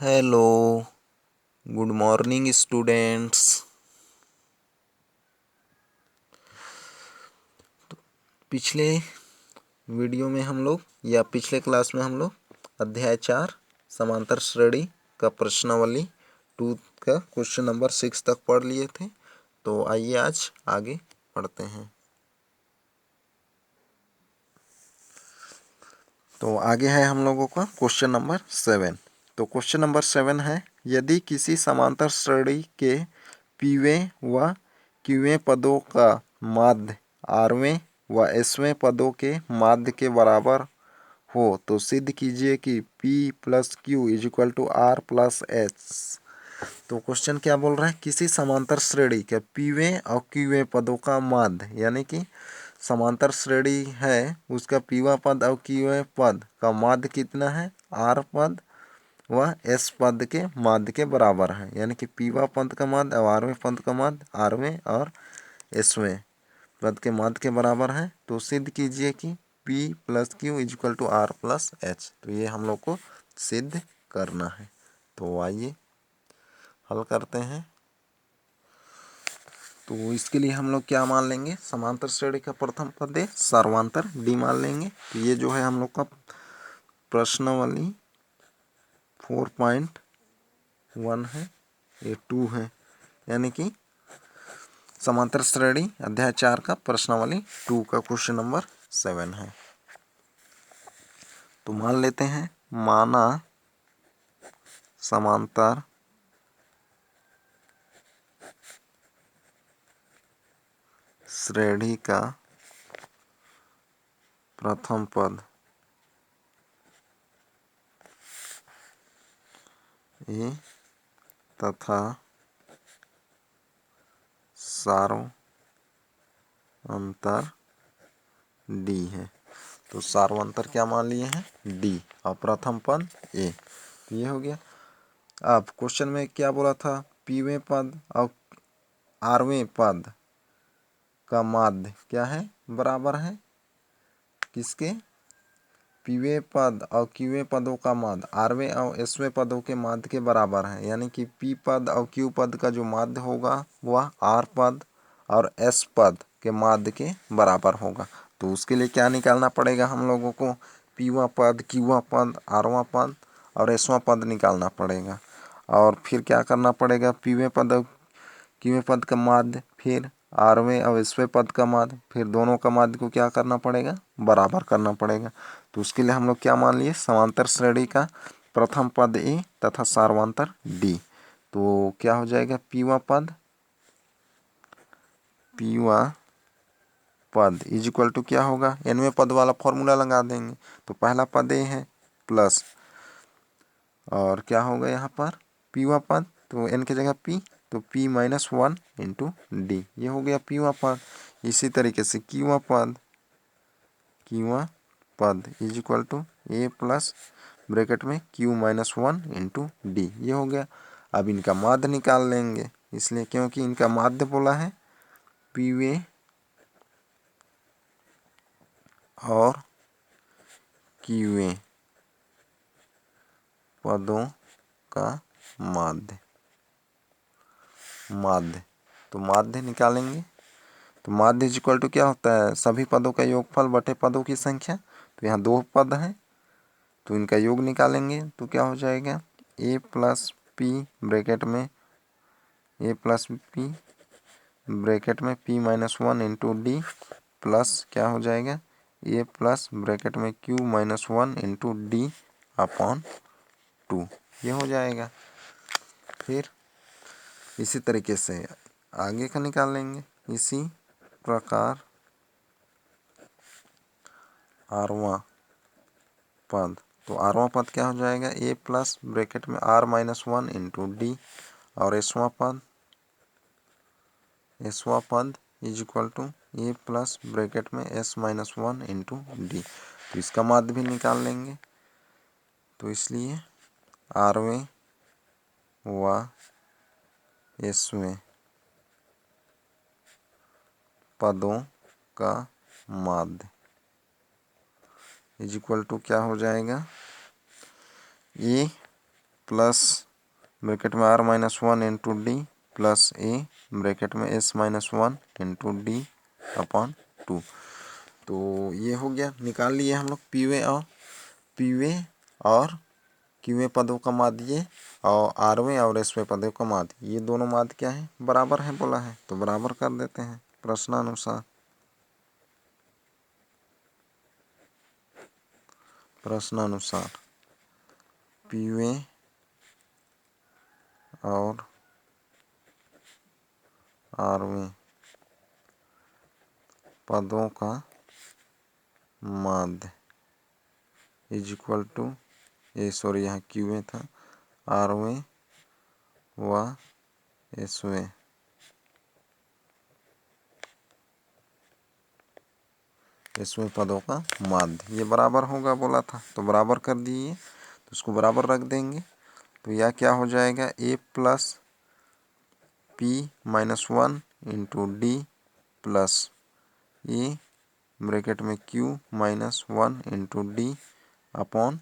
Hello, good morning students. पिछले video में हम लोग या पिछले क्लास में हम लोग अध्याय 4 समांतर श्रेणी का प्रश्नावली 2 का क्वेश्चन नंबर 6 तक पढ़ लिए थे। तो आइए आज आगे पढ़ते हैं। तो आगे है हम लोगों का क्वेश्चन नंबर 7। तो क्वेश्चन नंबर 7 है, यदि किसी समांतर श्रेणी के पीवें व क्यूवें पदों का माध्य आरवें व एसवें पदों के माध्य के बराबर हो तो सिद्ध कीजिए कि P plus Q is equal to R plus S. तो क्वेश्चन क्या बोल रहा है, किसी समांतर श्रेणी के पीवें और क्यूवें पदों का माध्य, यानी कि समांतर श्रेणी है उसका पीवा पद और क्यूवें पद का माध्य कितना है, आर पद व एस पद के माध्य के बराबर है। यानी कि पीवा पद का माध्य और आरवें पद का माध्य आरवें और एसवें पद के माध्य के बराबर है। तो सिद्ध कीजिए कि P plus Q is equal to R plus H. तो ये हम लोग को सिद्ध करना है। तो आइए हल करते हैं। तो इसके लिए हम लोग क्या मान लेंगे, समांतर श्रेणी का प्रथम पद है सर्वांतर डी मान लेंगे। तो ये जो है हम लोग का प्रश्नावली 4.1 है, ये 2 है, यानी कि समांतर श्रेणी अध्याय 4 का प्रश्नावली 2 का क्वेश्चन नंबर 7 है। तो मान लेते हैं, माना समांतर श्रेणी का प्रथम पद ए तथा सार्वंतर डी है। तो सार्वंतर क्या मान लिए हैं, डी, और प्रथम पद ए। ये हो गया। अब क्वेश्चन में क्या बोला था, पीवें पद और आरवें पद का माध्य क्या है, बराबर है किसके, पीवें पद और क्यूवें पदों का माध्य आरवें और एसवें पदों के माध्य के बराबर है। यानी कि पी पद और क्यू पद का जो माध्य होगा वह आर पद और एस पद के माध्य के बराबर होगा। तो उसके लिए क्या निकालना पड़ेगा हम लोगों को, पीवा पद, क्यूवा पद, आरवा पद और एसवा पद निकालना पड़ेगा। और फिर क्या करना पड़ेगा, पीवें पद और क्यूवें पद का माध्य, फिर आरवें और एसवें पद का माध्य, फिर दोनों का माध्य को क्या करना पड़ेगा, बराबर करना पड़ेगा। तो उसके लिए हम लोग क्या मान लिए, समांतर श्रेणी का प्रथम पद ए तथा सार्वंतर डी। तो क्या हो जाएगा, पीवा पद इज इक्वल टू क्या होगा, एनवें पद वाला फॉर्मूला लगा देंगे। तो पहला पद ए है प्लस, और क्या होगा यहाँ पर पीवा पद, तो एन की जगह पी, तो p माइनस 1 इंटू डी, ये हो गया पीवा पद। इसी तरीके से क्यूवा पद is equal to A plus bracket में q माइनस 1 इंटू डी, ये हो गया। अब इनका माध्य निकाल लेंगे, इसलिए क्योंकि इनका माध्य बोला है पीवे और क्यूवे पदों का माध्य, तो माध्य निकालेंगे। तो माध्य इज इक्वल टू क्या होता है, सभी पदों का योगफल बटे पदों की संख्या। तो यहाँ 2 पद हैं तो इनका योग निकालेंगे। तो क्या हो जाएगा, ए प्लस पी ब्रैकेट में p minus 1 into D plus क्या हो जाएगा, ए प्लस ब्रैकेट में q minus 1 into D upon 2, ये हो जाएगा। फिर इसी तरीके से आगे का निकाल लेंगे। इसी प्रकार आरवां पद, तो आरवां पद क्या हो जाएगा, ए प्लस ब्रैकेट में r माइनस 1 इंटू डी, और एसवां पद is equal to A plus bracket में s माइनस 1 इंटू डी। तो इसका माध्य भी निकाल लेंगे। तो इसलिए आरवें व एसवें पदों का माध्य इज इक्वल टू क्या हो जाएगा, ए प्लस ब्रैकेट में R minus one into D plus A bracket में S minus one into D upon two. तो ये हो गया, निकाल लिए हम लोग पीवे और क्यूवे पदों का माध्य और आरवें और एसवें पदों का माध्य, ये दोनों माध्य क्या है, बराबर है बोला है, तो बराबर कर देते हैं प्रश्नानुसार। पीवे और आरवें पदों का माध्य इज इक्वल टू यहाँ क्यूवे था, आरवें व एसवें पदों का माध्य, ये बराबर होगा बोला था, तो बराबर कर दिए, तो इसको बराबर रख देंगे। तो यह क्या हो जाएगा, A plus P minus one into D plus A bracket में Q minus one into D upon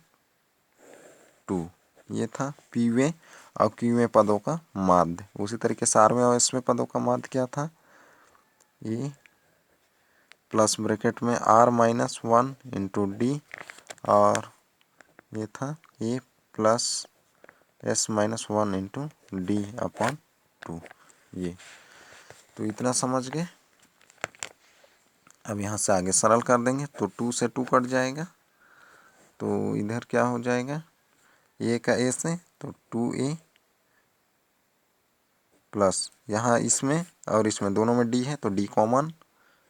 two. ये था पीवे और क्यूवे पदों का माध्य। उसी तरीके से आरवें और एसवें पदों का माध्य क्या था, ए प्लस ब्रैकेट में R minus one into D और ये था A plus S minus one into D upon two. ये तो इतना समझ गए। अब यहाँ से आगे सरल कर देंगे, तो टू से टू कट जाएगा, तो इधर क्या हो जाएगा, ए का ए से तो टू ए प्लस यहाँ इसमें और इसमें दोनों में डी है तो डी कॉमन,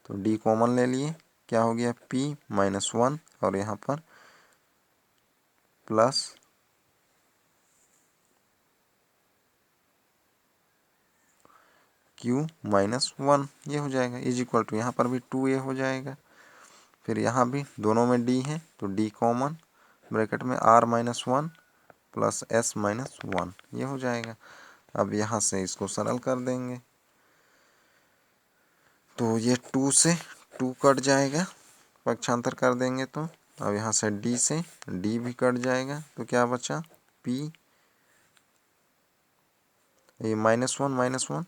तो डी कॉमन ले लिए, क्या हो गया पी माइनस वन और यहाँ पर प्लस क्यू माइनस वन, ये हो जाएगा इज इक्वल टू, यहाँ पर भी टू ए हो जाएगा, फिर यहाँ भी दोनों में डी है तो डी कॉमन ब्रैकेट में R minus one plus S minus one, ये हो जाएगा। अब यहाँ से इसको सरल कर देंगे, तो ये टू से टू कट जाएगा, पक्षांतर कर देंगे तो अब यहाँ से डी से डी भी कट जाएगा, तो क्या बचा पी, ये minus one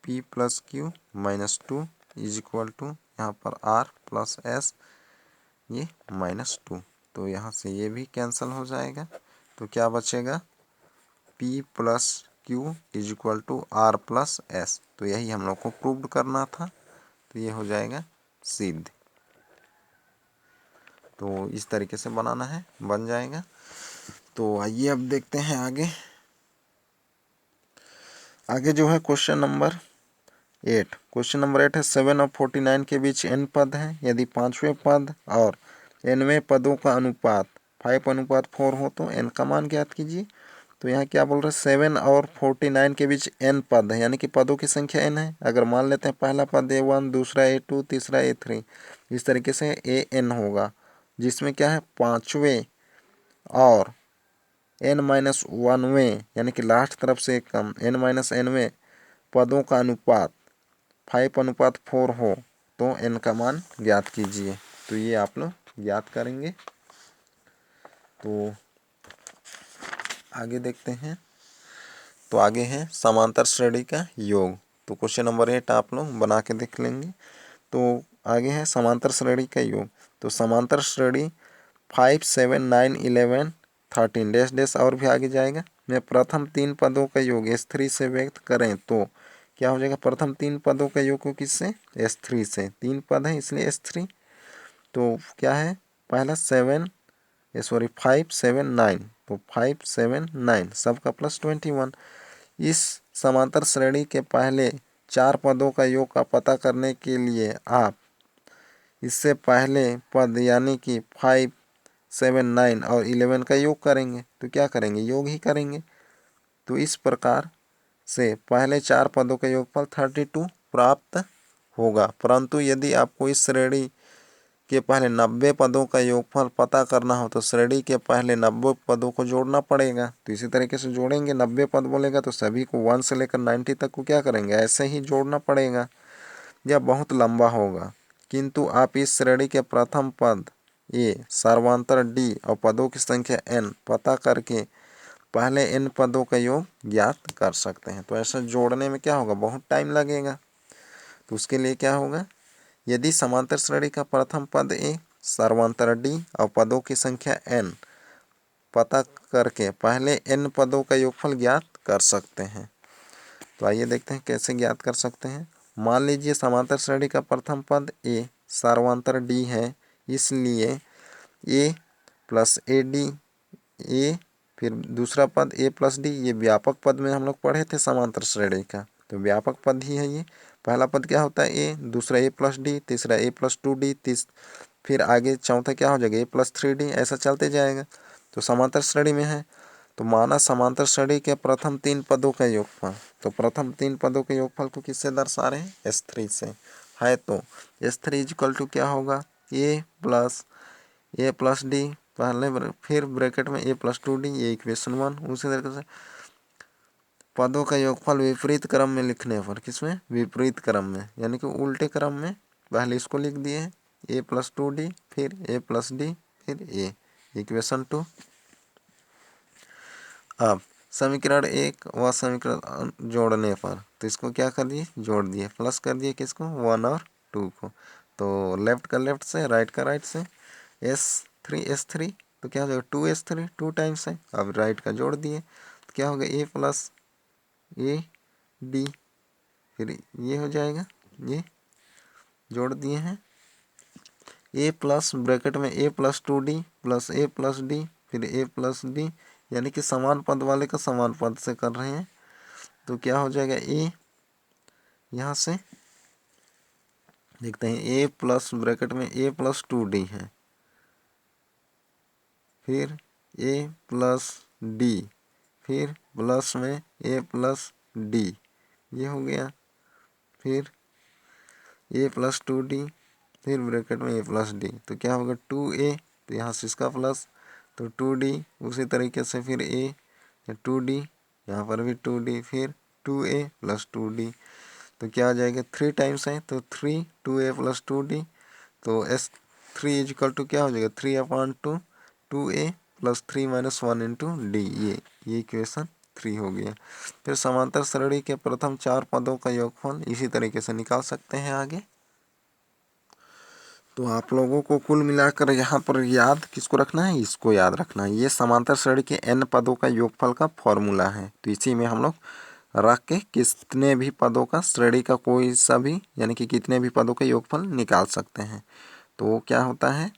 P plus Q minus two is equal to यहाँ पर आर प्लस एस ये माइनस टू, तो यहाँ से ये भी कैंसिल हो जाएगा, तो क्या बचेगा P plus Q is equal to R plus S, तो यही हम लोग को प्रूव करना था, तो ये हो जाएगा सिद्ध। तो इस तरीके से बनाना है, बन जाएगा। तो आइए अब देखते हैं आगे जो है क्वेश्चन नंबर 8। क्वेश्चन नंबर 8 है 7 और 49 के बीच n पद हैं, यदि पांचवें पद और nवें पदों का अनुपात 5:4 हो तो n का मान ज्ञात कीजिए। तो यहाँ क्या बोल रहे हैं, 7 और 49 के बीच n पद है, यानी कि पदों की संख्या n है। अगर मान लेते हैं पहला पद A1, दूसरा A2, तीसरा A3, इस तरीके से AN होगा, जिसमें क्या है पांचवें और n-1वें यानी कि लास्ट तरफ से कम n-nवें पदों का अनुपात 5:4 हो तो n का मान ज्ञात कीजिए। तो ये आप लोग ज्ञात करेंगे। तो आगे देखते हैं, तो आगे है समांतर श्रेणी का योग। तो क्वेश्चन नंबर 8 आप लोग बना के देख लेंगे। तो आगे है समांतर श्रेणी का योग। तो समांतर श्रेणी 5, 7, 9, 11, 13 डैश डैश और भी आगे जाएगा। मैं प्रथम तीन पदों का योग S3 से व्यक्त करें तो क्या हो जाएगा, प्रथम तीन पदों का योग को किससे, S3 से, तीन पद है इसलिए S3। तो क्या है पहला 5, 7, 9, तो 5, 7, 9 सबका प्लस 21। इस समांतर श्रेणी के पहले चार पदों का योग का पता करने के लिए आप इससे पहले पद यानी कि 5, 7, 9 और 11 का योग करेंगे। तो क्या करेंगे, योग ही करेंगे। तो इस प्रकार से पहले चार पदों का योगफल 32 प्राप्त होगा। परंतु यदि आपको इस श्रेणी के पहले 90 पदों का योगफल पता करना हो तो श्रेणी के पहले 90 पदों को जोड़ना पड़ेगा। तो इसी तरीके से जोड़ेंगे, 90 पद बोलेगा तो सभी को 1 से लेकर 90 तक को क्या करेंगे, ऐसे ही जोड़ना पड़ेगा। यह बहुत लंबा होगा, किंतु आप इस श्रेणी के प्रथम पद A, सर्वांतर D और पदों की संख्या N पता करके पहले n पदों का योग ज्ञात कर सकते हैं। तो ऐसा जोड़ने में क्या होगा, बहुत टाइम लगेगा। तो उसके लिए क्या होगा, यदि समांतर श्रेणी का प्रथम पद a, सर्वांतर d और पदों की संख्या n पता करके पहले n पदों का योगफल ज्ञात कर सकते हैं। तो आइए देखते हैं कैसे ज्ञात कर सकते हैं। मान लीजिए समांतर श्रेणी का प्रथम पद a सर्वांतर d है, इसलिए a प्लस ए डी, ए फिर दूसरा पद a प्लस डी, ये व्यापक पद में हम लोग पढ़े थे समांतर श्रेणी का, तो व्यापक पद ही है ये। पहला पद क्या होता है a, दूसरा a प्लस डी, तीसरा a प्लस टू डी, फिर आगे चौथा क्या हो जाएगा a प्लस थ्री डी, ऐसा चलते जाएगा। तो समांतर श्रेणी में है, तो माना समांतर श्रेणी के प्रथम तीन पदों का योगफल, तो प्रथम तीन पदों के योगफल को किससे दर्शा रहे हैं, S3 से है। तो S3 इक्वल टू क्या होगा, a प्लस डी पहले, फिर ब्रैकेट में a प्लस टू डी, ये इक्वेशन 1। उसी तरीके से पदों का योगफल विपरीत क्रम में लिखने पर, किसमें, विपरीत क्रम में, यानी कि उल्टे क्रम में पहले इसको लिख दिए a प्लस टू डी, फिर a प्लस डी, फिर a, इक्वेशन 2। अब समीकरण 1 व समीकरण जोड़ने पर, तो इसको क्या कर दिए, जोड़ दिए, प्लस कर दिए किसको, 1 और 2 को। तो लेफ्ट का लेफ्ट से, राइट का राइट से, S3 तो क्या हो जाएगा 2S3, 2 टाइम्स है। अब राइट का जोड़ दिए तो क्या होगा a प्लस ए डी, फिर ये हो जाएगा, ये जोड़ दिए हैं a प्लस ब्रैकेट में a plus two D plus a plus D, फिर a प्लस डी, यानी कि समान पद वाले का समान पद से कर रहे हैं। तो क्या हो जाएगा a, यहाँ से देखते हैं a प्लस ब्रैकेट में a प्लस टू डी है, फिर a प्लस डी, फिर प्लस में a प्लस डी, ये हो गया, फिर a प्लस टू डी, फिर ब्रैकेट में a प्लस डी, तो क्या होगा 2a, तो यहाँ से इसका प्लस, तो 2d, उसी तरीके से फिर a 2d, यहाँ पर भी 2d, फिर 2a प्लस 2d, तो क्या आ जाएगा 3 टाइम्स है, तो 3 2a प्लस 2d, तो S3 इक्वल टू क्या हो जाएगा 3/2 2a plus 3 minus 1 into D, ये इक्वेशन 3 हो गया। फिर समांतर श्रेणी के प्रथम 4 पदों का योगफल इसी तरीके से निकाल सकते हैं आगे। तो आप लोगों को कुल मिलाकर यहाँ पर याद किसको रखना है, इसको याद रखना है। ये समांतर श्रेणी के n पदों का योगफल का फॉर्मूला है। तो इसी में हम लोग रख के कितने भी पदों का, श्रेणी का कोई सा भी, यानी कि कितने भी पदों का योगफल निकाल सकते हैं। तो वो क्या होता है,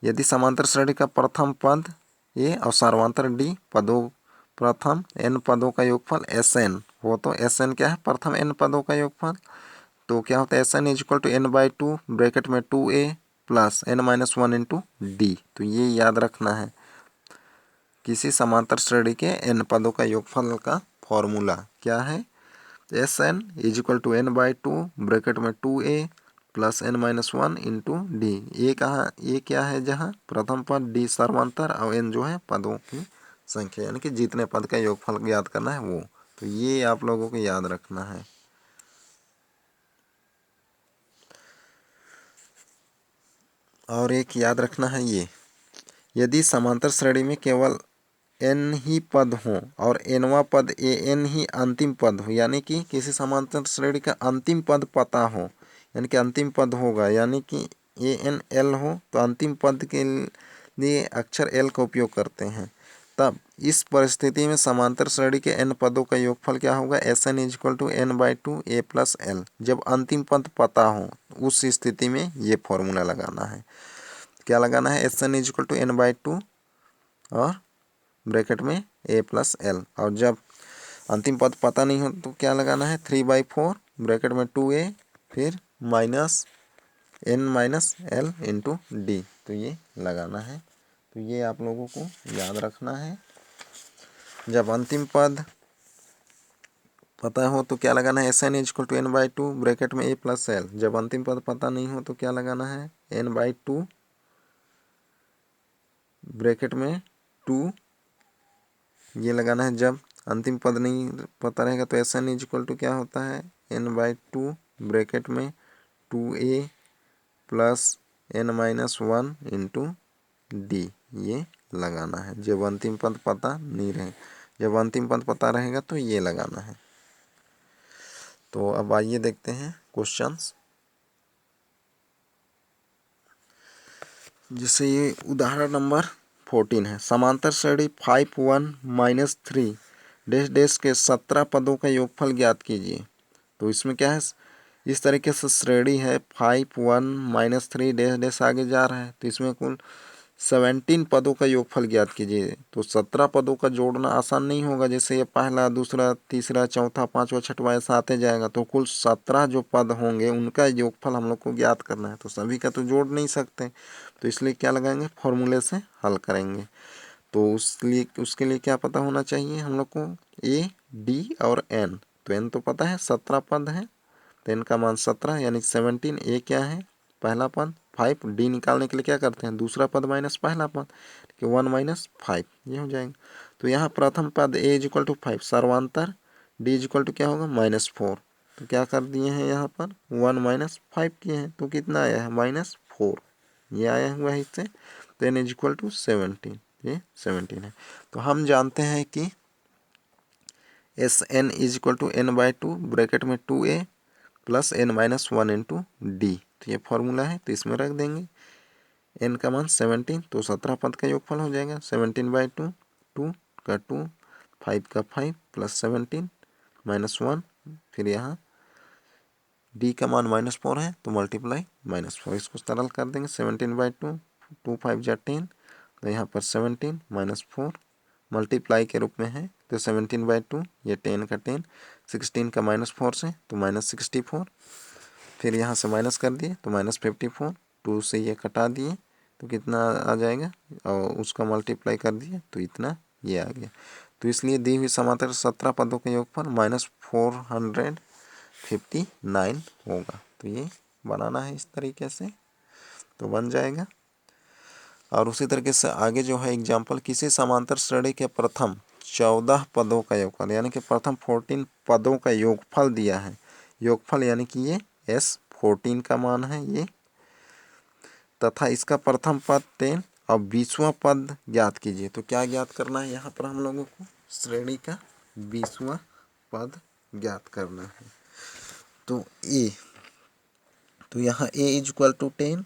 यदि समांतर श्रेणी का प्रथम पद a और सर्वांतर d पदों प्रथम n पदों का योगफल Sn हो, तो Sn क्या है, प्रथम n पदों का योगफल। तो क्या होता है Sn equal to n/2 bracket में 2a plus n-1 into D. तो ये याद रखना है, किसी समांतर श्रेणी के n पदों का योगफल का फॉर्मूला क्या है, Sn equal to n/2 bracket में 2a plus n-1 into D. ये कहाँ, ये क्या है, जहाँ प्रथम पद d सर्वांतर और n जो है पदों की संख्या, यानी कि जितने पद का योगफल याद करना है वो। तो ये आप लोगों को याद रखना है। और एक याद रखना है ये, यदि समांतर श्रेणी में केवल n ही पद हो और nवां पद an ही अंतिम पद हो, यानी कि किसी समांतर श्रेणी का अंतिम पद पता हो, यानी कि अंतिम पद होगा, यानी कि an l हो, तो अंतिम पद के लिए अक्षर l का उपयोग करते हैं। तब इस परिस्थिति में समांतर श्रेणी के n पदों का योगफल क्या होगा, Sn equal to n/2 a plus l। जब अंतिम पद पता हो उस स्थिति में ये फॉर्मूला लगाना है। क्या लगाना है, Sn इक्वल टू n/2 और ब्रैकेट में a प्लस l, और जब अंतिम पद पता नहीं हो तो क्या लगाना है 3/4 ब्रैकेट में 2a, फिर माइनस n-l इंटू डी। तो ये लगाना है। तो ये आप लोगों को याद रखना है। जब अंतिम पद पता हो तो क्या लगाना है, Sn equal to n/2 bracket में a प्लस l। जब अंतिम पद पता नहीं हो तो क्या लगाना है, n/2 ब्रैकेट में 2, ये लगाना है। जब अंतिम पद नहीं पता रहेगा तो Sn इक्वल टू क्या होता है, n/2 ब्रैकेट में 2a plus n-1 into D, ये लगाना है। जब अंतिम पद पता नहीं रहे, जब अंतिम पद पता रहेगा तो ये लगाना है। तो अब आइए देखते हैं क्वेश्चंस। जैसे ये उदाहरण नंबर 14 है। समांतर श्रेणी 5 1 माइनस 3 डैश डैश के 17 पदों का योगफल ज्ञात कीजिए। तो इसमें क्या है, इस तरीके से श्रेणी है 5 1 माइनस 3 डैश डैश आगे जा रहा है, तो इसमें कुल 17 पदों का योगफल ज्ञात कीजिए। तो 17 पदों का जोड़ना आसान नहीं होगा, जैसे ये पहला दूसरा तीसरा चौथा पांचवा छठवां ऐसा आते जाएगा, तो कुल 17 जो पद होंगे उनका योगफल हम लोग को ज्ञात करना है। तो सभी का तो जोड़ नहीं सकते, तो इसलिए क्या लगाएंगे, फॉर्मूले से हल करेंगे। तो उसके लिए क्या पता होना चाहिए हम लोग को, ए डी और एन। तो एन तो पता है 17 पद है, तो एन का मान 17 यानी 17। ए क्या है, पहला पद 5। डी निकालने के लिए क्या करते हैं, दूसरा पद माइनस पहला पद, 1 माइनस 5 ये हो जाएगा। तो यहाँ प्रथम पद ए इज इक्वल टू 5 सर्वांतर, डी इज इक्वल टू क्या होगा -4। तो क्या कर दिए हैं यहाँ पर 1 माइनस 5 किए हैं, तो कितना आया है -4, ये आया हुआ है इससे। तो एन इज इक्वल टू 17, ये 17 है। तो हम जानते हैं कि S N is equal to N by 2 bracket में 2a plus N minus 1 into D. तो ये फॉर्मूला है, तो इसमें रख देंगे। एन का मान 17, तो 17 पद का योगफल हो जाएगा 17 बाई 2, 2 का 2, 5 का 5 प्लस 17 माइनस 1, फिर यहाँ डी का मान -4 है तो मल्टीप्लाई -4, इसको सरल कर देंगे। 17 बाई 2, 2 5 जा 10, तो यहाँ पर 17 -4 मल्टीप्लाई के रूप में है, तो 17 बाई 2 ये 10 का 10, 16 का -4 से तो -64, फिर यहाँ से माइनस कर दिए तो -54, 2 से ये कटा दिए तो कितना आ जाएगा, और उसका मल्टीप्लाई कर दिए तो इतना ये आ गया। तो इसलिए दी हुई समांतर 17 पदों के योगफल -459 होगा। तो ये बनाना है इस तरीके से, तो बन जाएगा। और उसी तरीके से आगे जो है एग्जाम्पल, किसी समांतर श्रेणी के प्रथम 14 पदों का योगफल, यानी कि प्रथम 14 पदों का योगफल दिया है। योगफल यानी कि ये S14 का मान है ये, तथा इसका प्रथम पद 10 और 20वां पद ज्ञात कीजिए। तो क्या ज्ञात करना है यहाँ पर हम लोगों को, श्रेणी का 20वां पद ज्ञात करना है। तो ए, तो यहाँ a is equal to 10,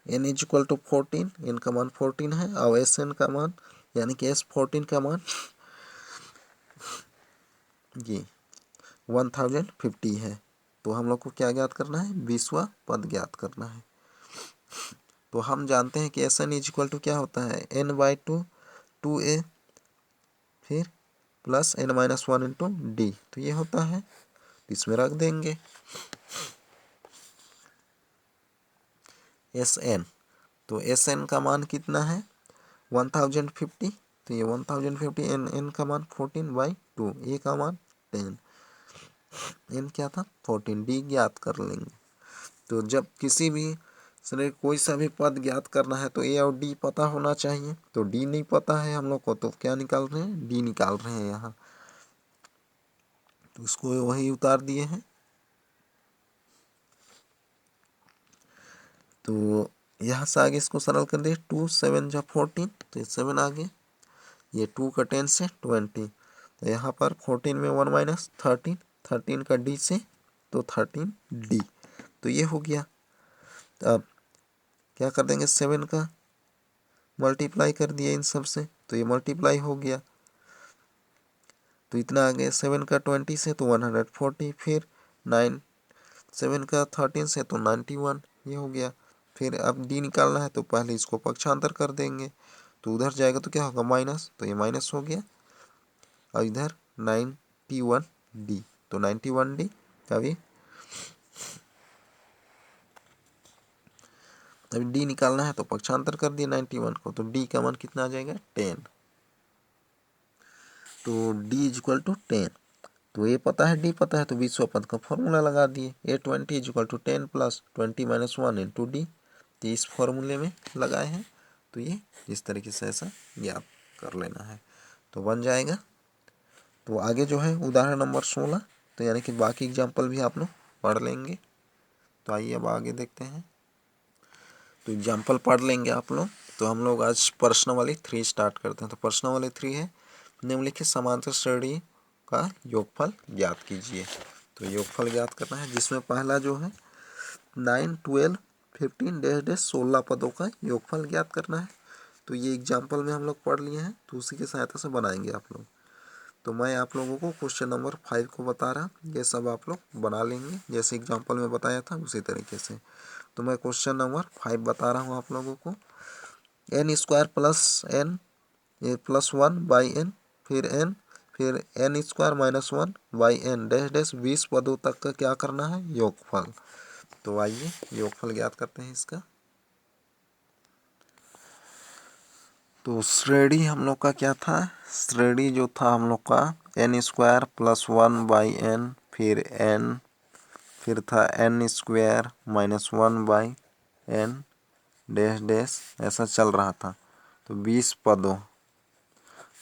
n is equal to 14, n का मान 14 है, और Sn का मान यानी कि S14 का मान ये 1050 है। तो हम लोग को क्या ज्ञात करना है, 20वां पद ज्ञात करना है। तो हम जानते हैं कि Sn इज इक्वल टू क्या होता है, n बाई 2 2a फिर plus n minus 1 into D, तो ये होता है, इसमें रख देंगे Sn। तो Sn का मान कितना है 1050, तो ये 1050, n का मान 14/2, a का मान 10, n क्या था 14, d ज्ञात कर लेंगे। तो जब किसी भी कोई सा भी पद ज्ञात करना है तो a और d पता होना चाहिए। तो d नहीं पता है हम लोग को, तो क्या निकाल रहे हैं, d निकाल रहे हैं यहाँ, तो उसको वही उतार दिए हैं। तो यहाँ से आगे इसको सरल कर दिए, 2 7 जा 14, तो ये 7 आ गए, ये 2 का 10 से 20, तो यहाँ पर 14 में 1 माइनस 13, 13 का d से तो 13d, तो ये हो गया। अब क्या कर देंगे, 7 का मल्टीप्लाई कर दिया इन सब से, तो ये मल्टीप्लाई हो गया, तो इतना आ गया। 7 का 20 से तो 140, फिर 9 7 का 13 से तो 91, ये हो गया। फिर अब d निकालना है तो पहले इसको पक्षांतर कर देंगे, तो उधर जाएगा तो क्या होगा माइनस, तो ये माइनस हो गया, और इधर 91d, तो 91d। अभी d निकालना है तो पक्षांतर कर दिया 91 को, तो d का मान कितना आ जाएगा 10, तो d इज इक्वल टू 10। तो ये पता है d पता है, तो 20वां पद का फॉर्मूला लगा दिए, a20 is equal to 10 plus 20 minus 1 into D, तो इस फॉर्मूले में लगाए हैं। तो ये इस तरीके से ऐसा ज्ञात कर लेना है, तो बन जाएगा। तो आगे जो है उदाहरण नंबर 16, तो यानी कि बाकी एग्जाम्पल भी आप लोग पढ़ लेंगे। तो आइए अब आगे देखते हैं, तो एग्जाम्पल पढ़ लेंगे आप लोग। तो हम लोग आज प्रश्नावली 3 स्टार्ट करते हैं। तो प्रश्नावली 3 है, निम्नलिखित समांतर श्रेणी का योगफल ज्ञात कीजिए। तो योगफल ज्ञात करना है, जिसमें पहला जो है 9, 12, 15 16 पदों का योगफल ज्ञात करना है। तो ये एग्जाम्पल में हम लोग पढ़ लिए हैं, तो उसी की सहायता से बनाएंगे आप लोग। तो मैं आप लोगों को क्वेश्चन नंबर 5 को बता रहा, ये सब आप लोग बना लेंगे जैसे एग्जाम्पल में बताया था उसी तरीके से। तो मैं क्वेश्चन नंबर 5 बता रहा हूँ आप लोगों को। n² plus n plus 1 by n, फिर n² - 1 बाई n डैश 20 पदों तक का क्या करना है, योगफल। तो आइए योगफल ज्ञात करते हैं इसका। तो श्रेणी हम लोग का क्या था, श्रेणी जो था हम लोग का n² प्लस 1 बाई n, फिर था n² - 1 बाई n डैश ऐसा चल रहा था। तो 20 पदों,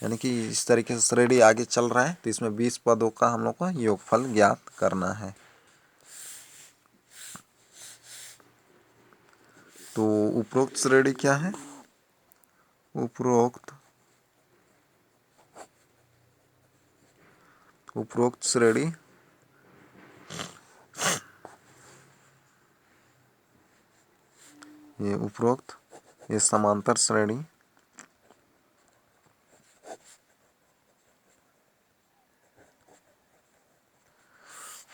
यानी कि इस तरीके से श्रेणी आगे चल रहा है। तो इसमें 20 पदों का हम लोग को योगफल ज्ञात करना है। तो उपरोक्त श्रेणी क्या है, उपरोक्त श्रेणी ये समांतर श्रेणी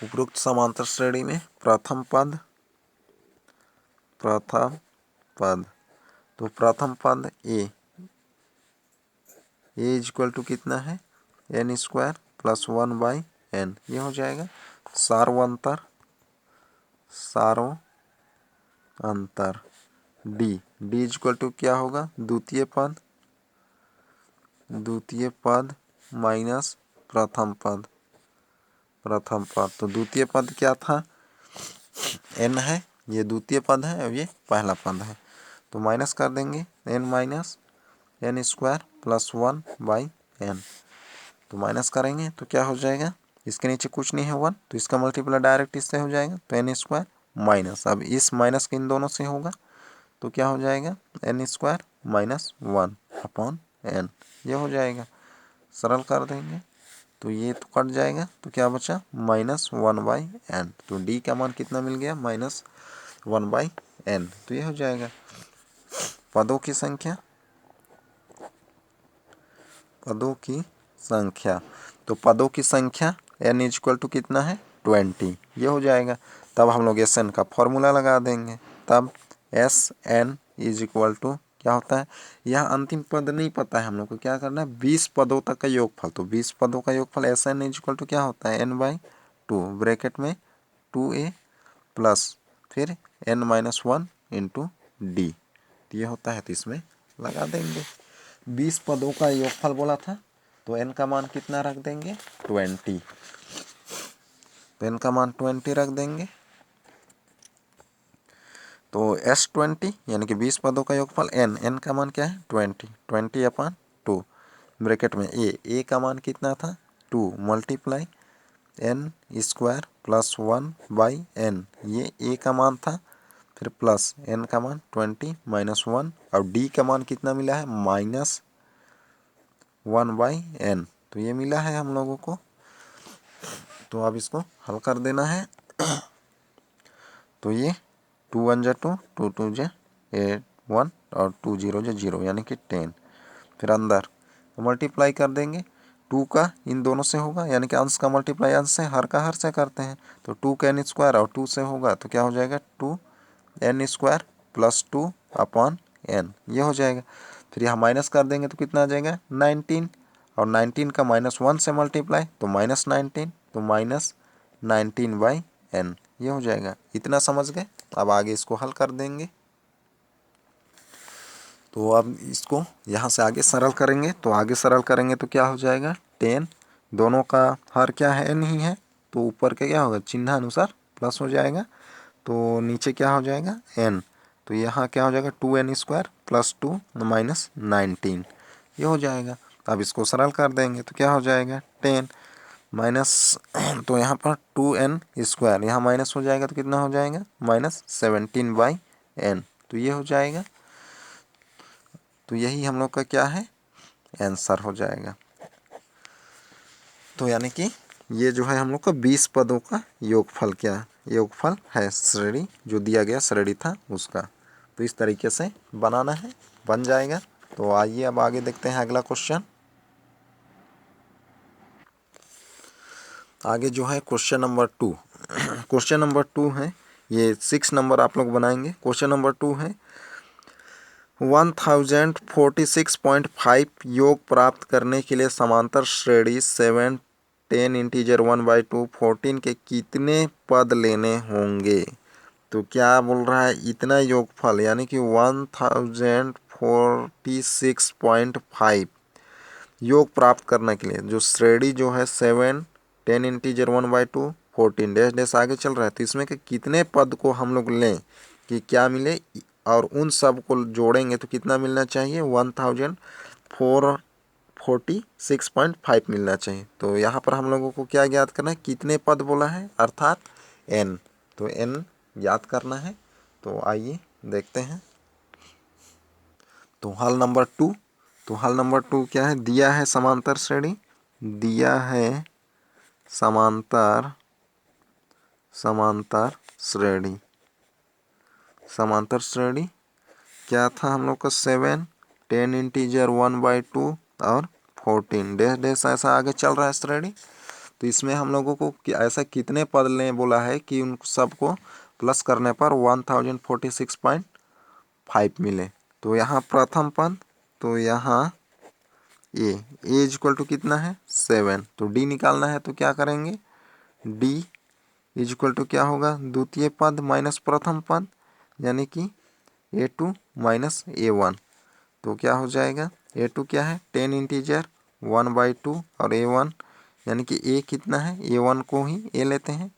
उपरोक्त समांतर श्रेणी में प्रथम पद तो प्रथम पद a इक्वल टू कितना है, n² प्लस 1 बाई n, ये हो जाएगा सार्वंतर d इक्वल टू क्या होगा, द्वितीय पद माइनस प्रथम पद। तो द्वितीय पद क्या था, n है, ये द्वितीय पद है और ये पहला पद है। तो माइनस कर देंगे n minus n² plus 1 by n। तो माइनस करेंगे तो क्या हो जाएगा, इसके नीचे कुछ नहीं है 1, तो इसका मल्टीप्लाई डायरेक्ट इससे हो जाएगा। तो n² माइनस, अब इस माइनस के इन दोनों से होगा तो क्या हो जाएगा, n² माइनस 1 अपॉन n, ये हो जाएगा। सरल कर देंगे तो ये तो कट जाएगा, तो क्या बचा -1 बाई n। तो d का मान कितना मिल गया, -1 बाई n। तो ये हो जाएगा पदों की संख्या तो पदों की संख्या n इक्वल टू कितना है, 20, ये हो जाएगा। तब हम लोग Sn का फॉर्मूला लगा देंगे। तब Sn इज इक्वल टू क्या होता है, यह अंतिम पद नहीं पता है हम लोग को, क्या करना है 20 पदों तक का योगफल। तो 20 पदों का योगफल Sn इज इक्वल टू क्या होता है, n/2 ब्रैकेट में 2a प्लस फिर n-1 इंटू d, ये होता है। तो इसमें लगा देंगे 20 पदों का योगफल बोला था, तो n का मान कितना रख देंगे, 20। तो n का मान 20 रख देंगे। तो S20 यानी कि 20 पदों का योगफल n का मान क्या है, 20/2 ब्रैकेट में a का मान कितना था, 2 multiply n² plus 1 by n, ये a का मान था। फिर प्लस n का मान 20 माइनस 1, और d का मान कितना मिला है, -1 बाई n। तो ये मिला है हम लोगों को। तो अब इसको हल कर देना है। तो ये 2 1 = 2, 2 2 = 1 और 2 0 = 0 यानी कि 10। फिर अंदर मल्टीप्लाई कर देंगे, 2 का इन दोनों से होगा, यानी कि अंश का मल्टीप्लाई अंश से, हर का हर से करते हैं। तो 2 का n² और 2 से होगा तो क्या हो जाएगा, 2n² प्लस 2 अपॉन n, ये हो जाएगा। फिर यहाँ माइनस कर देंगे तो कितना आ जाएगा, 19, और 19 का -1 से मल्टीप्लाई तो -19, तो -19/n, ये हो जाएगा। इतना समझ गए। अब आगे इसको हल कर देंगे। तो अब इसको यहाँ से आगे सरल करेंगे, तो आगे सरल करेंगे तो क्या हो जाएगा, 10, दोनों का हर क्या है, n ही है, तो ऊपर के क्या होगा, चिन्ह अनुसार प्लस हो जाएगा। तो नीचे क्या हो जाएगा, n, तो यहाँ क्या हो जाएगा, 2n² प्लस 2 माइनस 19, ये हो जाएगा। अब इसको सरल कर देंगे तो क्या हो जाएगा, 10 माइनस, तो यहाँ पर 2n², यहाँ माइनस हो जाएगा तो कितना हो जाएगा, -17/n, तो ये हो जाएगा। तो यही हम लोग का क्या है, आंसर हो जाएगा। तो यानी कि ये जो है हम लोग का 20 पदों का योगफल क्या है, योगफल है श्रेणी जो दिया गया श्रेणी था उसका। तो इस तरीके से बनाना है, बन जाएगा। तो आइए अब आगे देखते हैं अगला क्वेश्चन। आगे जो है क्वेश्चन नंबर 2 क्वेश्चन नंबर 2 है, ये 6 नंबर आप लोग बनाएंगे। क्वेश्चन नंबर 2 है 1046.5 योग प्राप्त करने के लिए समांतर श्रेणी 7 10 इंटीजर 1/2 14 के कितने पद लेने होंगे। तो क्या बोल रहा है, इतना योगफल यानी कि 1046.5 योग प्राप्त करने के लिए जो श्रेणी जो है 7 10 इंटीजर 1/2 14 डैश डैश आगे चल रहा है। तो इसमें के कितने पद को हम लोग लें कि क्या मिले, और उन सब को जोड़ेंगे तो कितना मिलना चाहिए, 1046.5 मिलना चाहिए। तो यहाँ पर हम लोगों को क्या ज्ञात करना है, कितने पद बोला है अर्थात n। तो n ज्ञात करना है। तो आइए देखते हैं। तो हल नंबर 2, तो हल नंबर 2 क्या है, दिया है समांतर श्रेणी, दिया है समांतर श्रेणी, समांतर श्रेणी क्या था हम लोग का 7 10 इंटीजर 1/2 और 14 डैश डैश ऐसा आगे चल रहा है श्रेणी। तो इसमें हम लोगों को ऐसा कितने पद लें बोला है कि उन सबको प्लस करने पर 1046.5 मिले। तो यहाँ प्रथम पद, तो यहाँ ए इज इक्वल टू कितना है 7, तो डी निकालना है। तो क्या करेंगे, डी इज इक्वल टू क्या होगा, द्वितीय पद माइनस प्रथम पद यानी कि A2 माइनस A1। तो क्या हो जाएगा, A2 क्या है 10 इंटीजर 1/2 और A1 यानी कि A कितना है, A1 को ही A लेते हैं।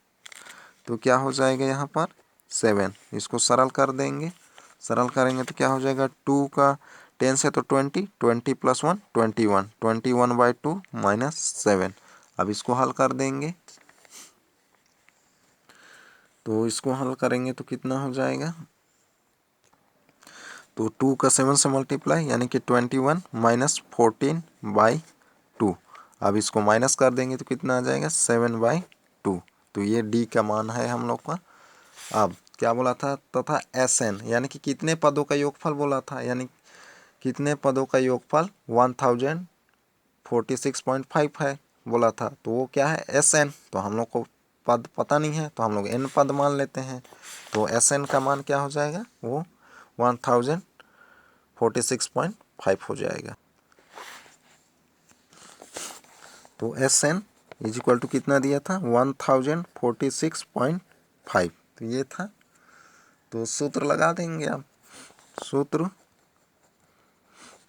तो क्या हो जाएगा यहाँ पर 7, इसको सरल कर देंगे। सरल करेंगे तो क्या हो जाएगा, 2 का 10 से तो 20 20 प्लस 1 21 21/2 माइनस 7। अब इसको हल कर देंगे। तो इसको हल करेंगे तो कितना हो जाएगा, तो 2 का 7 से मल्टीप्लाई यानी कि 21 माइनस 14/2। अब इसको माइनस कर देंगे तो कितना आ जाएगा 7/2। तो ये डी का मान है हम लोग का। अब क्या बोला था, तथा SN यानी कि कितने पदों का योगफल बोला था, यानी कितने पदों का योगफल 1046.5 है बोला था। तो वो क्या है SN, तो हम लोग को पद पता नहीं है तो हम लोग n पद मान लेते हैं। तो SN का मान क्या हो जाएगा, वो 1046.5 हो जाएगा। तो SN इज इक्वल टू कितना दिया था 1046.5, तो ये था। तो सूत्र लगा देंगे आप, सूत्र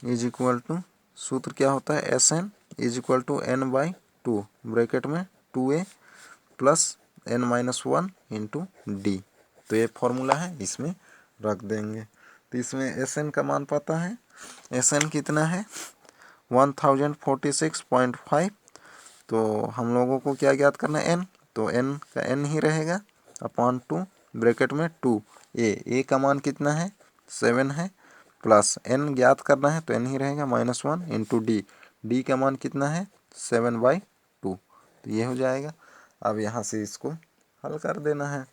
इज इक्वल टू, सूत्र क्या होता है SN is equal to n/2 bracket में 2a plus n-1 into D. तो ये फॉर्मूला है, इसमें रख देंगे। तो इसमें SN का मान पता है, SN कितना है 1046.5। तो हम लोगों को क्या ज्ञात करना है n, तो n का n ही रहेगा अपॉन 2 ब्रैकेट में 2a का मान कितना है 7 है, प्लस n ज्ञात करना है तो n ही रहेगा -1 इंटू डी का मान कितना है 7/2। तो ये हो जाएगा। अब यहाँ से इसको हल कर देना है।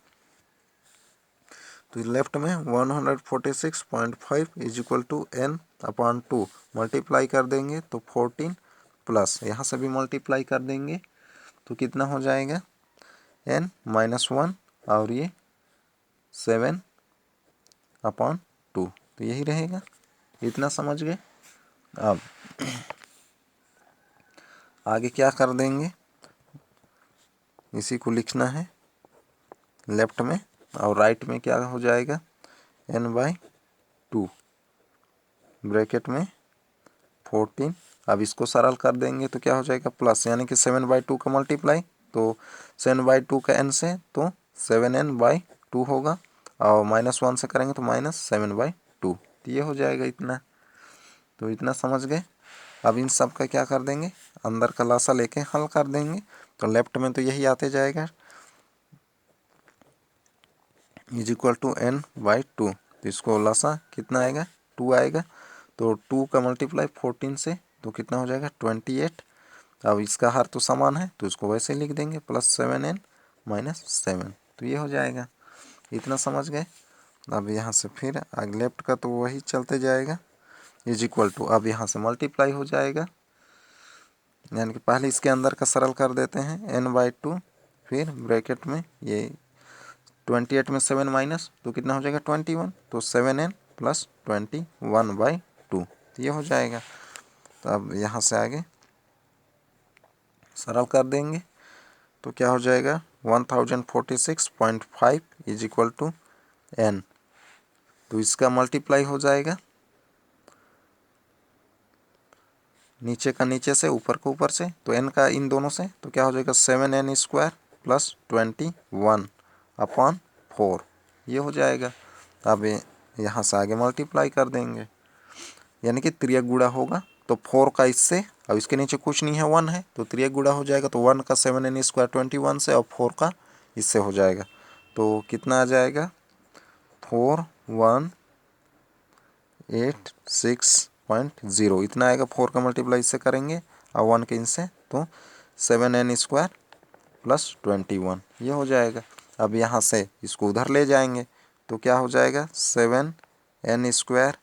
तो लेफ्ट में 146.5 is equal to n/2 multiply कर देंगे तो 14 प्लस यहाँ से भी मल्टीप्लाई कर देंगे तो कितना हो जाएगा n-1 और ये 7/2। तो यही रहेगा, इतना समझ गए। अब आगे क्या कर देंगे, इसी को लिखना है लेफ्ट में, और राइट में क्या हो जाएगा n/2 ब्रैकेट में 14। अब इसको सरल कर देंगे तो क्या हो जाएगा प्लस यानी कि 7/2 का मल्टीप्लाई, तो 7/2 का n से तो 7n/2 होगा, और -1 से करेंगे तो -7/2। तो ये हो जाएगा इतना। तो इतना समझ गए। अब इन सब का क्या कर देंगे, अंदर का लासा लेके हल कर देंगे। तो लेफ्ट में तो यही आते जाएगा इज इक्वल टू n/2। तो इसको लासा कितना आएगा 2 आएगा। तो 2 का मल्टीप्लाई 14 से तो कितना हो जाएगा 28। अब इसका हर तो समान है तो इसको वैसे लिख देंगे +7n - 7, तो ये हो जाएगा। इतना समझ गए। अब यहाँ से फिर आगे लेफ्ट का तो वही चलते जाएगा इज इक्वल टू, अब यहाँ से मल्टीप्लाई हो जाएगा, यानी कि पहले इसके अंदर का सरल कर देते हैं n/2, फिर ब्रैकेट में ये 28 में 7 माइनस तो कितना हो जाएगा 21, तो 7n + 21/2 ये हो जाएगा। तो अब यहाँ से आगे सरल कर देंगे तो क्या हो जाएगा 1046.5 इज इक्वल टू n, तो इसका मल्टीप्लाई हो जाएगा नीचे का नीचे से ऊपर का ऊपर से, तो n का इन दोनों से तो क्या हो जाएगा 7n² + 21/4 ये हो जाएगा। अब यहाँ से आगे मल्टीप्लाई कर देंगे, यानी कि त्रियक गुणा होगा तो 4 का इससे, अब इसके नीचे कुछ नहीं है 1 है तो त्रियक गुणा हो जाएगा, तो 1 का 7n² 21 से और 4 का इससे हो जाएगा, तो कितना आ जाएगा 4186.0 इतना आएगा। 4 का मल्टीप्लाई इससे करेंगे और 1 के इनसे तो 7n² + 21 ये हो जाएगा। अब यहाँ से इसको उधर ले जाएंगे तो क्या हो जाएगा 7n²,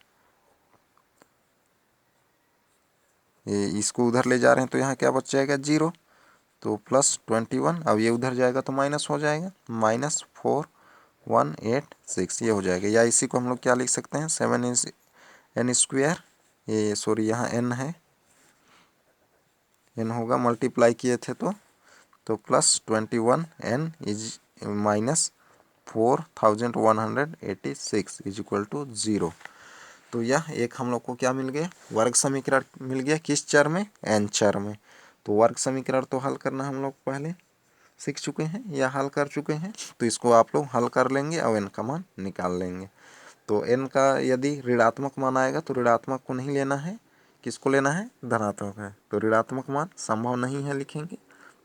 ये इसको उधर ले जा रहे हैं तो यहाँ क्या बच जाएगा 0, तो +21, अब ये उधर जाएगा तो माइनस हो जाएगा -4186 ये हो जाएगा। या इसी को हम लोग क्या लिख सकते हैं 7n², ये सॉरी यहाँ n है, n होगा मल्टीप्लाई किए थे तो +21n - 4186 इज इक्वल टू 0। तो यह एक हम लोग को क्या मिल गया वर्ग समीकरण मिल गया, किस चर में n चर में। तो वर्ग समीकरण तो हल करना हम लोग पहले सीख चुके हैं या हल कर चुके हैं, तो इसको आप लोग हल कर लेंगे और n का मान निकाल लेंगे। तो n का यदि ऋणात्मक मान आएगा तो ऋणात्मक को नहीं लेना है, किसको लेना है धनात्मक है, तो ऋणात्मक मान संभव नहीं है लिखेंगे,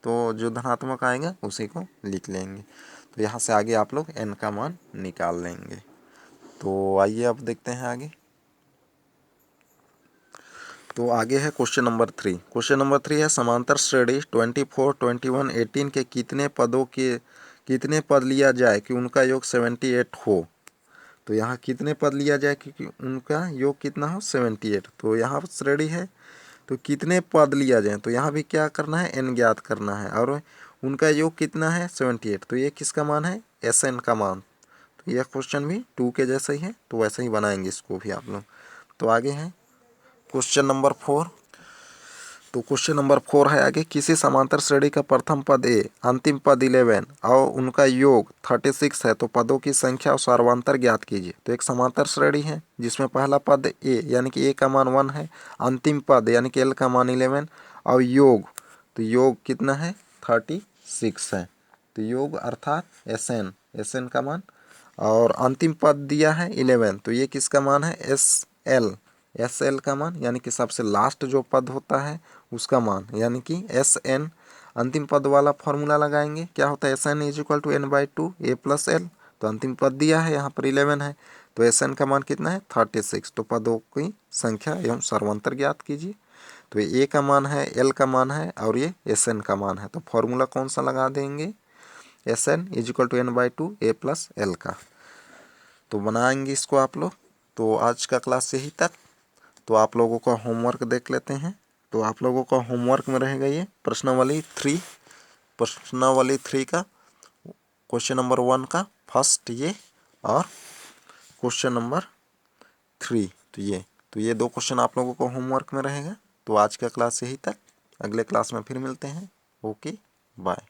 तो जो धनात्मक आएगा उसी को लिख लेंगे। तो यहाँ से आगे आप लोग n का मान निकाल लेंगे। तो आइए अब देखते हैं आगे। तो आगे है क्वेश्चन नंबर 3। क्वेश्चन नंबर 3 है समांतर श्रेणी 24, 21, 18 के कितने पदों के कितने पद लिया जाए कि उनका योग 78 हो। तो यहाँ कितने पद लिया जाए कि उनका योग कितना हो 78, तो यहाँ श्रेणी है तो कितने पद लिया जाए, तो यहाँ भी क्या करना है n ज्ञात करना है और उनका योग कितना है 78, तो ये किसका मान है Sn का मान। तो यह क्वेश्चन भी 2 के जैसा ही है, तो वैसे ही बनाएंगे इसको भी आप लोग। तो आगे है क्वेश्चन नंबर 4। तो क्वेश्चन नंबर 4 है आगे, किसी समांतर श्रेणी का प्रथम पद a, अंतिम पद 11 और उनका योग 36 है तो पदों की संख्या और सार्वंतर ज्ञात कीजिए। तो एक समांतर श्रेणी है जिसमें पहला पद a यानी कि a का मान 1 है, अंतिम पद यानी कि l का मान 11 और योग, तो योग कितना है 36 है, तो योग अर्थात Sn का मान, और अंतिम पद दिया है 11 तो ये किसका मान है SL का मान, यानी कि सबसे लास्ट जो पद होता है उसका मान, यानी कि Sn अंतिम पद वाला फॉर्मूला लगाएंगे, क्या होता है Sn = n/2 a + l, तो अंतिम पद दिया है यहाँ पर 11 है तो Sn का मान कितना है 36, तो पदों की संख्या एवं सर्वांतर ज्ञात कीजिए। तो ये a का मान है, l का मान है और ये Sn का मान है, तो फॉर्मूला कौन सा लगा देंगे Sn = n/2 a + l का। तो बनाएंगे इसको आप लोग। तो आज का क्लास यही तक। तो आप लोगों का होमवर्क देख लेते हैं। तो आप लोगों का होमवर्क में रहेगा ये प्रश्नावली 3 का क्वेश्चन नंबर 1 का फर्स्ट ये और क्वेश्चन नंबर 3, तो ये 2 क्वेश्चन आप लोगों को होमवर्क में रहेगा। तो आज का क्लास यही तक, अगले क्लास में फिर मिलते हैं। Okay bye.